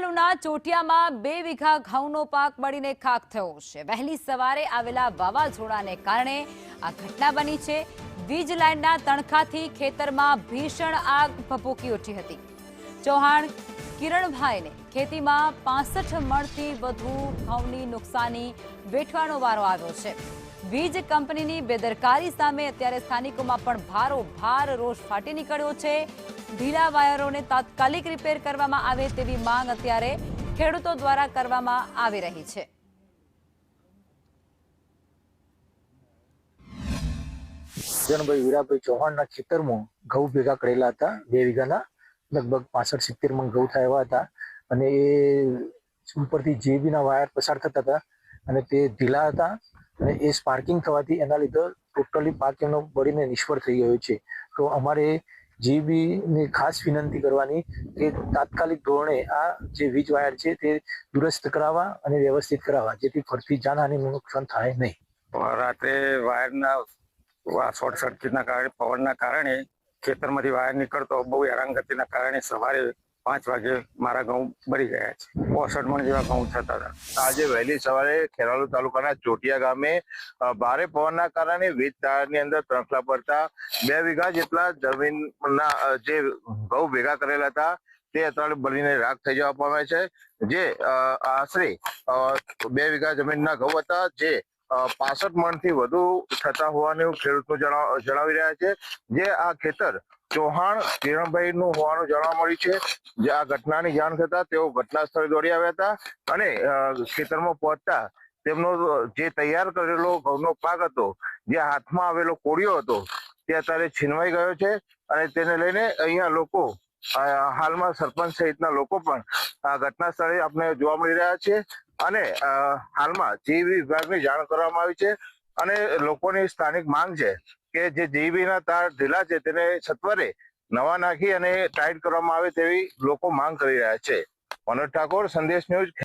ખેરાલુના ચોટિયામાં 2 વીઘા ઘઉંનો પાક બળીને ખાખ થયો છે। વહેલી સવારે આવેલા વાવાઝોડાને કારણે આ ઘટના બની છે। વીજ લાઇનના તણખાથી ખેતરમાં ભીષણ આગ ભભૂકી ઉઠી હતી। ચૌહાણ કિરણભાઈને ખેતીમાં 65 મણથી વધુ ઘઉંની નુકસાની વેઠવાનો વારો આવ્યો છે। વીજ કંપનીની બેદરકારી સામે અત્યારે સ્થાનિકોમાં પણ ભારોભાર રોષ ફાટી નીકળ્યો છે। ઢીલા વાયરોને તાત્કાલિક રિપેર કરવામાં આવે તેવી માંગ અત્યારે ખેડૂતો દ્વારા કરવામાં આવી રહી છે। જનભાઈ વીરાભાઈ ચૌહાણના ખેતરમાં ઘઉં ભેગા કરેલા હતા। 2 વીઘાના લગભગ 65-70 મણ ઘઉં થયા હતા અને એ ઉપરથી જેબીના વાયર પસાર થતા હતા અને તે ઢીલા હતા અને એ સ્પાર્કિંગ થવાથી એના લીધે ટોટલી પાક એનો બળીને નિષ્ફળ થઈ ગયો છે। તો અમારે જીબીની ખાસ વિનંતી કરવાની કે તાત્કાલિક ધોરણે આ જે વીજ વાયર છે તે દુરસ્ત કરાવવા અને વ્યવસ્થિત કરાવવા જેથી ફરતી જાનહાનિનું નુકસાન થાય નહીં। રાત્રે વાયરના શોર્ટ સર્કિટના કારણે પવનના કારણે ખેતરમાંથી વાયર નીકળતો બહુ હેરાનગતિના કારણે સવારે 5 વાગે મારા ઘઉં બળી ગયા છે। 65 મણ જેવા ઘઉં થતા હતા। આજે વહેલી સવારે ખેરાલુ તાલુકાના ચોટિયા ગામે ભારે પવનના કારણે વીજ તારની અંદર તણખલા પડતા 2 વીઘા જેટલા જમીનના જે ઘઉં ભેગા કરેલા હતા તે અત્યારે બળીને રાખ થઈ જવા પામે છે। જે આશરે 2 વીઘા જમીનના ઘઉં હતા જે 65 મણથી વધુ થતા હોવાનું ખેડૂતો જણાવી રહ્યા છે। જે આ ખેતર ચૌહાણ કિરણભાઈ નું હોવાનું જાણવા મળ્યું છે। જે આ ઘટનાની જાણ થતા તેઓ ઘટના સ્થળે દોડી આવ્યા હતા અને ખેતરમાં પહોંચતા તેમનો જે તૈયાર કરેલો ઘઉંનો પાક હતો જે હાથમાં આવેલો કોળિયો હતો તે અત્યારે છીનવાઈ ગયો છે અને તેને લઈને અહીંયા લોકો હાલમાં સરપંચ સહિતના લોકો પણ આ ઘટના સ્થળે આપણે જોવા મળી રહ્યા છે અને હાલમાં જીબી વિભાગની જાણ કરવામાં આવી છે અને લોકોની સ્થાનિક માંગ છે કે જે જીબીના તાર ઢીલા છે તેને સત્વરે નવા નાખી અને ટાઈટ કરવામાં આવે તેવી લોકો માંગ કરી રહ્યા છે। મનોજ ઠાકોર, સંદેશ ન્યૂઝ।